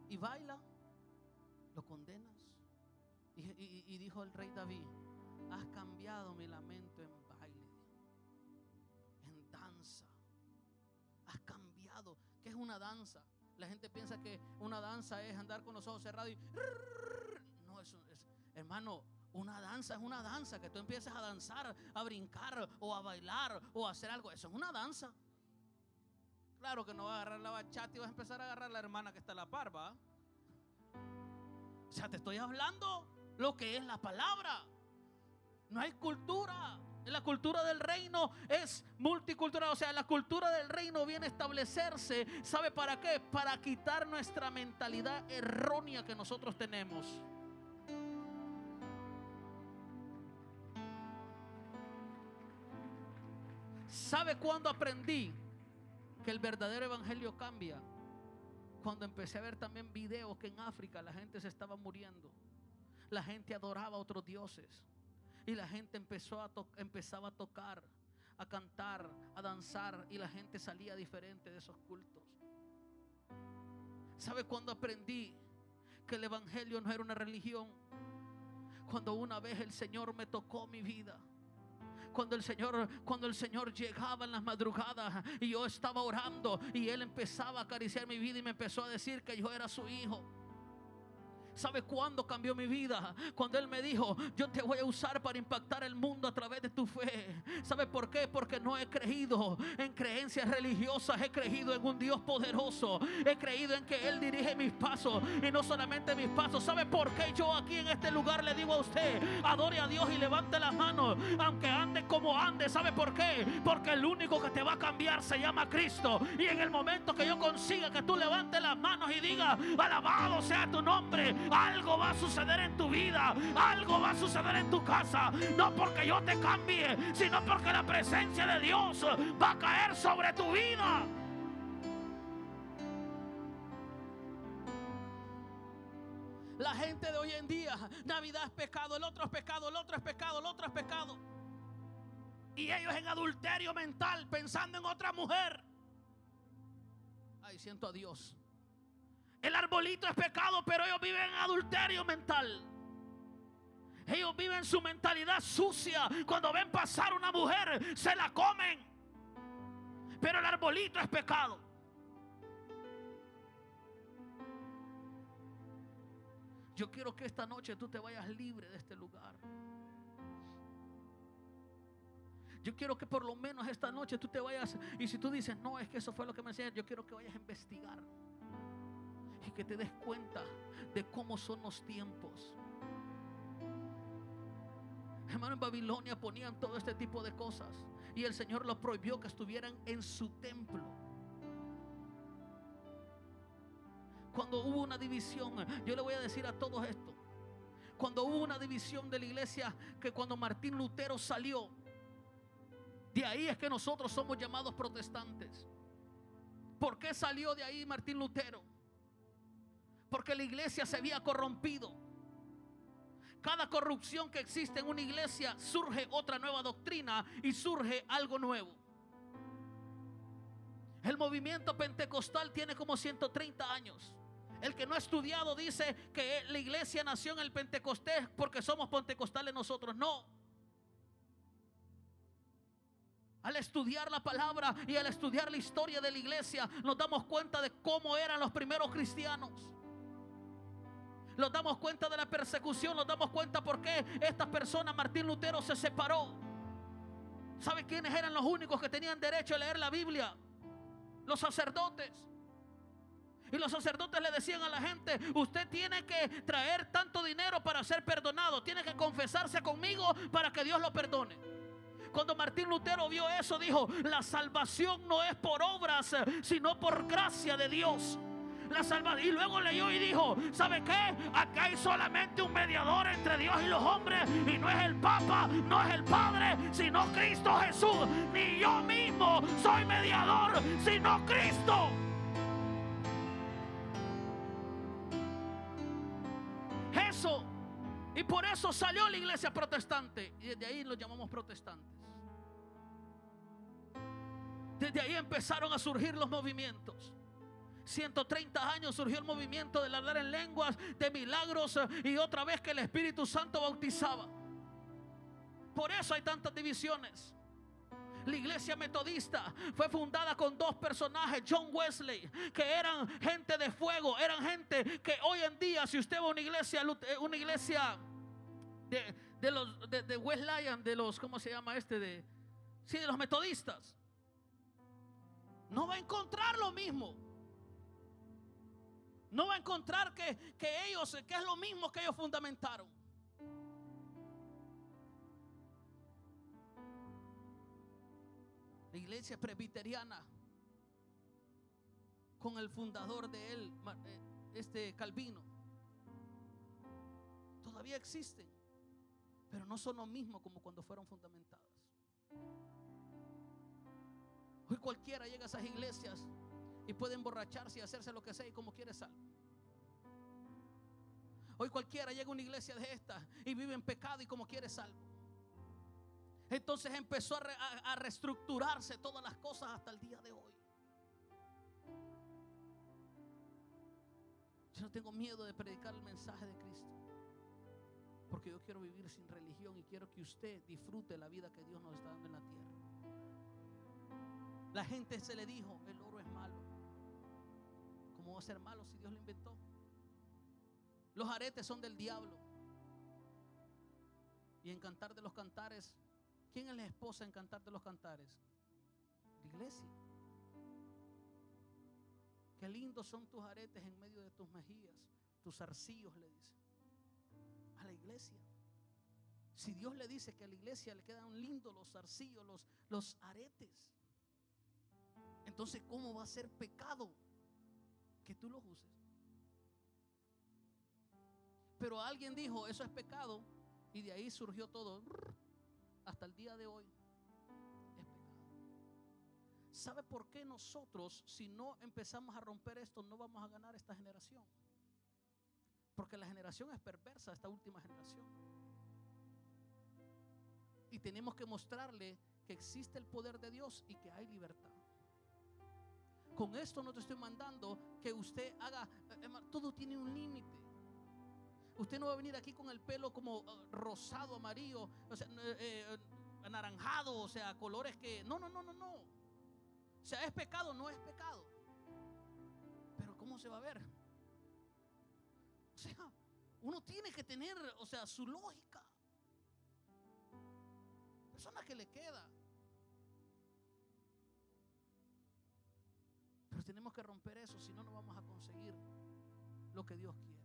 y baila, lo condenas. Y dijo el rey David: has cambiado mi lamento en baile, en danza. Has cambiado. ¿Qué es una danza? La gente piensa que una danza es andar con los ojos cerrados y no, hermano, una danza es una danza. Que tú empieces a danzar, a brincar o a bailar o a hacer algo, eso es una danza. Claro que no vas a agarrar la bachata y vas a empezar a agarrar la hermana que está a la par, ¿va? O sea, te estoy hablando lo que es la palabra. No hay cultura. La cultura del reino es multicultural. O sea, la cultura del reino viene a establecerse. ¿Sabe para qué? Para quitar nuestra mentalidad errónea que nosotros tenemos. ¿Sabe cuándo aprendí que el verdadero evangelio cambia? Cuando empecé a ver también videos que en África la gente se estaba muriendo. La gente adoraba a otros dioses. Y la gente empezaba a tocar, a cantar, a danzar. Y la gente salía diferente de esos cultos. ¿Sabe cuándo aprendí que el evangelio no era una religión? Cuando una vez el Señor me tocó mi vida. Cuando el Señor llegaba en las madrugadas y yo estaba orando y Él empezaba a acariciar mi vida y me empezó a decir que yo era su hijo. ¿Sabe cuándo cambió mi vida? Cuando Él me dijo: yo te voy a usar para impactar el mundo a través de tu fe. ¿Sabe por qué? Porque no he creído en creencias religiosas. He creído en un Dios poderoso. He creído en que Él dirige mis pasos, y no solamente mis pasos. ¿Sabe por qué yo aquí en este lugar le digo a usted: adore a Dios y levante las manos aunque ande como ande? ¿Sabe por qué? Porque el único que te va a cambiar se llama Cristo. Y en el momento que yo consiga que tú levantes las manos y digas: alabado sea tu nombre, algo va a suceder en tu vida, algo va a suceder en tu casa. No porque yo te cambie, sino porque la presencia de Dios va a caer sobre tu vida. La gente de hoy en día: Navidad es pecado, el otro es pecado, el otro es pecado, el otro es pecado. Y ellos en adulterio mental, pensando en otra mujer. Ay, siento a Dios. El arbolito es pecado, pero ellos viven en adulterio mental. Ellos viven su mentalidad sucia. Cuando ven pasar una mujer, se la comen. Pero el arbolito es pecado. Yo quiero que esta noche tú te vayas libre de este lugar. Yo quiero que por lo menos esta noche tú te vayas. Y si tú dices: no, es que eso fue lo que me enseñaron, yo quiero que vayas a investigar y que te des cuenta de cómo son los tiempos. Hermano, en Babilonia ponían todo este tipo de cosas y el Señor lo prohibió que estuvieran en su templo. Cuando hubo una división, yo le voy a decir a todos esto: cuando hubo una división de la iglesia, que cuando Martín Lutero salió, de ahí es que nosotros somos llamados protestantes. ¿Por qué salió de ahí Martín Lutero? Porque la iglesia se había corrompido. Cada corrupción que existe en una iglesia, surge otra nueva doctrina y surge algo nuevo. El movimiento pentecostal tiene como 130 años. El que no ha estudiado dice que la iglesia nació en el Pentecostés porque somos pentecostales nosotros. No. Al estudiar la palabra y al estudiar la historia de la iglesia, nos damos cuenta de cómo eran los primeros cristianos. Nos damos cuenta de la persecución, nos damos cuenta por qué esta persona, Martín Lutero, se separó. ¿Sabe quiénes eran los únicos que tenían derecho a leer la Biblia? Los sacerdotes. Y los sacerdotes le decían a la gente: usted tiene que traer tanto dinero para ser perdonado, tiene que confesarse conmigo para que Dios lo perdone. Cuando Martín Lutero vio eso, dijo: la salvación no es por obras, sino por gracia de Dios. Y luego leyó y dijo: ¿sabe qué? Acá hay solamente un mediador entre Dios y los hombres, y no es el Papa, no es el Padre, sino Cristo Jesús. Ni yo mismo soy mediador, sino Cristo. Eso. Y por eso salió la iglesia protestante, y desde ahí lo llamamos protestantes. Desde ahí empezaron a surgir los movimientos. 130 años surgió el movimiento del hablar en lenguas, de milagros, y otra vez que el Espíritu Santo bautizaba. Por eso hay tantas divisiones. La iglesia metodista fue fundada con dos personajes, John Wesley, que eran gente de fuego, eran gente que hoy en día, si usted va a una iglesia de Wesleyan, de los, ¿cómo se llama de los metodistas, no va a encontrar lo mismo. No va a encontrar que es lo mismo que ellos fundamentaron. La iglesia presbiteriana, con el fundador de él, Calvino, todavía existen, pero no son lo mismo como cuando fueron fundamentadas. Hoy cualquiera llega a esas iglesias y puede emborracharse y hacerse lo que sea y como quiere salvo. Hoy cualquiera llega a una iglesia de estas y vive en pecado y como quiere salvo. Entonces empezó a reestructurarse todas las cosas hasta el día de hoy. Yo no tengo miedo de predicar el mensaje de Cristo. Porque yo quiero vivir sin religión y quiero que usted disfrute la vida que Dios nos está dando en la tierra. La gente se le dijo, el oro es malo. ¿Cómo va a ser malo si Dios lo inventó? Los aretes son del diablo. Y en Cantar de los Cantares, ¿quién es la esposa en Cantar de los Cantares? La iglesia. Qué lindos son tus aretes en medio de tus mejillas, tus zarcillos, le dice a la iglesia. Si Dios le dice que a la iglesia le quedan lindos los zarcillos, los aretes, entonces ¿cómo va a ser pecado que tú los uses? Pero alguien dijo, eso es pecado, y de ahí surgió todo. Hasta el día de hoy es pecado. ¿Sabe por qué nosotros, si no empezamos a romper esto, no vamos a ganar esta generación? Porque la generación es perversa, esta última generación. Y tenemos que mostrarle que existe el poder de Dios y que hay libertad. Con esto no te estoy mandando que usted haga, todo tiene un límite. Usted no va a venir aquí con el pelo como rosado, amarillo, o sea, anaranjado, o sea, colores que... No. O sea, ¿es pecado? No es pecado. Pero ¿cómo se va a ver? O sea, uno tiene que tener, o sea, su lógica. Persona que le queda. Pero tenemos que romper eso, si no, no vamos a conseguir lo que Dios quiere.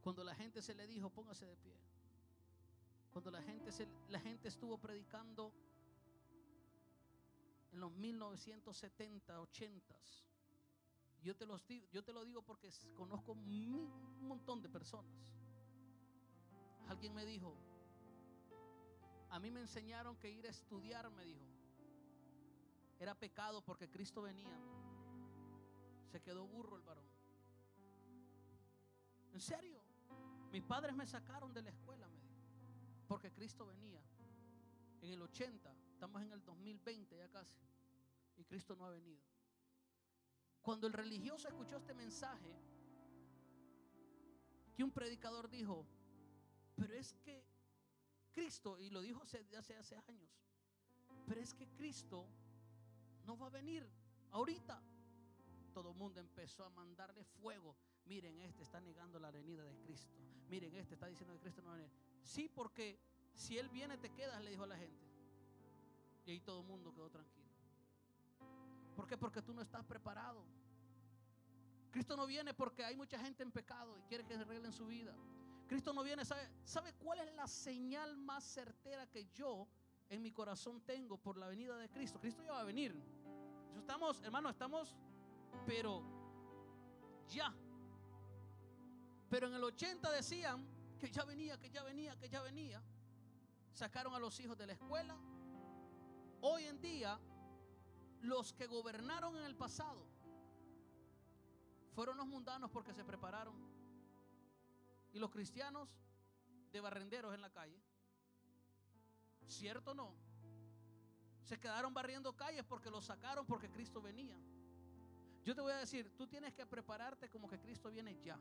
Cuando la gente se le dijo, póngase de pie. Cuando la gente estuvo predicando en los 1970, 80s. Yo te lo digo porque conozco un montón de personas. Alguien me dijo, a mí me enseñaron que ir a estudiar, me dijo, era pecado porque Cristo venía. Se quedó burro el varón. ¿En serio? Mis padres me sacaron de la escuela, me dijo, porque Cristo venía. En el 80, estamos en el 2020 ya casi, y Cristo no ha venido. Cuando el religioso escuchó este mensaje, que un predicador dijo, pero es que Cristo, y lo dijo hace años, pero es que Cristo no va a venir ahorita. Todo el mundo empezó a mandarle fuego. Miren, este está negando la venida de Cristo. Miren, este está diciendo que Cristo no va a venir. Sí, porque si Él viene te quedas, le dijo a la gente. Y ahí todo el mundo quedó tranquilo. ¿Por qué? Porque tú no estás preparado. Cristo no viene porque hay mucha gente en pecado y quiere que se arreglen su vida. Cristo no viene. ¿Sabe cuál es la señal más certera que yo en mi corazón tengo por la venida de Cristo? Cristo ya va a venir. Estamos, hermano, pero ya. Pero en el 80 decían que ya venía. Sacaron a los hijos de la escuela. Hoy en día, los que gobernaron en el pasado fueron los mundanos porque se prepararon. Y los cristianos de barrenderos en la calle. ¿Cierto o no? Se quedaron barriendo calles porque los sacaron porque Cristo venía. Yo te voy a decir, tú tienes que prepararte como que Cristo viene ya.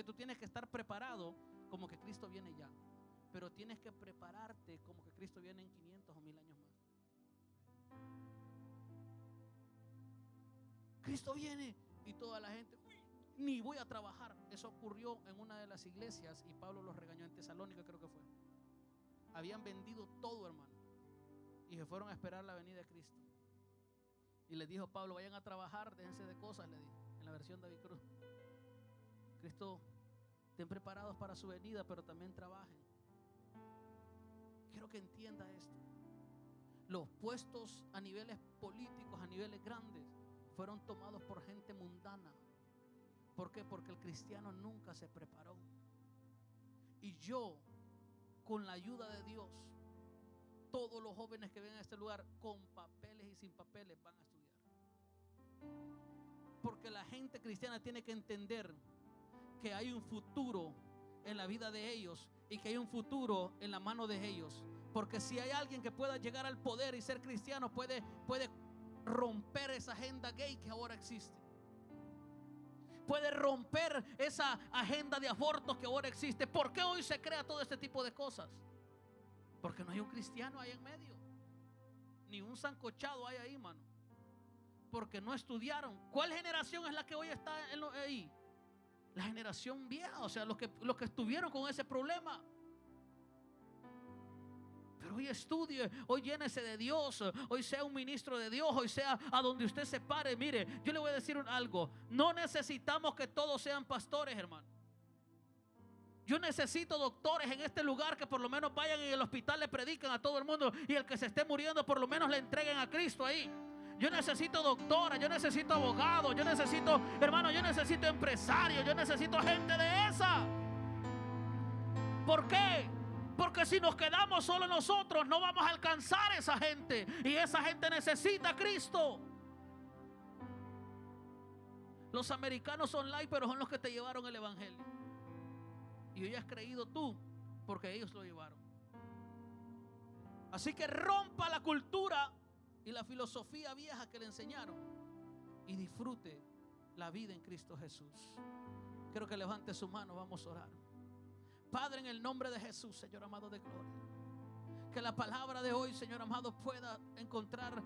Tú tienes que estar preparado como que Cristo viene ya. Pero tienes que prepararte como que Cristo viene en 500 o 1000 años más. Cristo viene y toda la gente, ni voy a trabajar. Eso ocurrió en una de las iglesias y Pablo los regañó en Tesalónica, creo que fue. Habían vendido todo, hermano, y se fueron a esperar la venida de Cristo. Y les dijo Pablo, vayan a trabajar, déjense de cosas, le dijo, en la versión David Cruz. Cristo, estén preparados para su venida, pero también trabajen. Quiero que entienda esto. Los puestos a niveles políticos, a niveles grandes, fueron tomados por gente mundana. ¿Por qué? Porque el cristiano nunca se preparó. Y yo, con la ayuda de Dios, todos los jóvenes que ven a este lugar, con papeles y sin papeles, van a estudiar. Porque la gente cristiana tiene que entender que hay un futuro en la vida de ellos y que hay un futuro en la mano de ellos. Porque si hay alguien que pueda llegar al poder y ser cristiano, puede romper esa agenda gay que ahora existe. puede romper esa agenda de abortos que ahora existe. ¿Por qué hoy se crea todo este tipo de cosas? Porque no hay un cristiano ahí en medio, ni un sancochado hay ahí, mano. Porque no estudiaron. ¿Cuál generación es la que hoy está ahí? La generación vieja, o sea, los que estuvieron con ese problema. Pero hoy estudie, hoy llénese de Dios, hoy sea un ministro de Dios, hoy sea a donde usted se pare. Mire, yo le voy a decir algo: no necesitamos que todos sean pastores, hermano. Yo necesito doctores en este lugar que por lo menos vayan en el hospital, le predican a todo el mundo, y el que se esté muriendo por lo menos le entreguen a Cristo ahí. Yo necesito doctora, yo necesito abogados, yo necesito, hermano, yo necesito empresarios, yo necesito gente de esa. ¿Por qué? Porque si nos quedamos solo nosotros, no vamos a alcanzar a esa gente. Y esa gente necesita a Cristo. Los americanos online, pero son los que te llevaron el evangelio. Y hoy has creído tú, porque ellos lo llevaron. Así que rompa la cultura y la filosofía vieja que le enseñaron, y disfrute la vida en Cristo Jesús. Quiero que levante su mano, vamos a orar. Padre, en el nombre de Jesús, Señor amado de gloria, que la palabra de hoy, Señor amado, pueda encontrar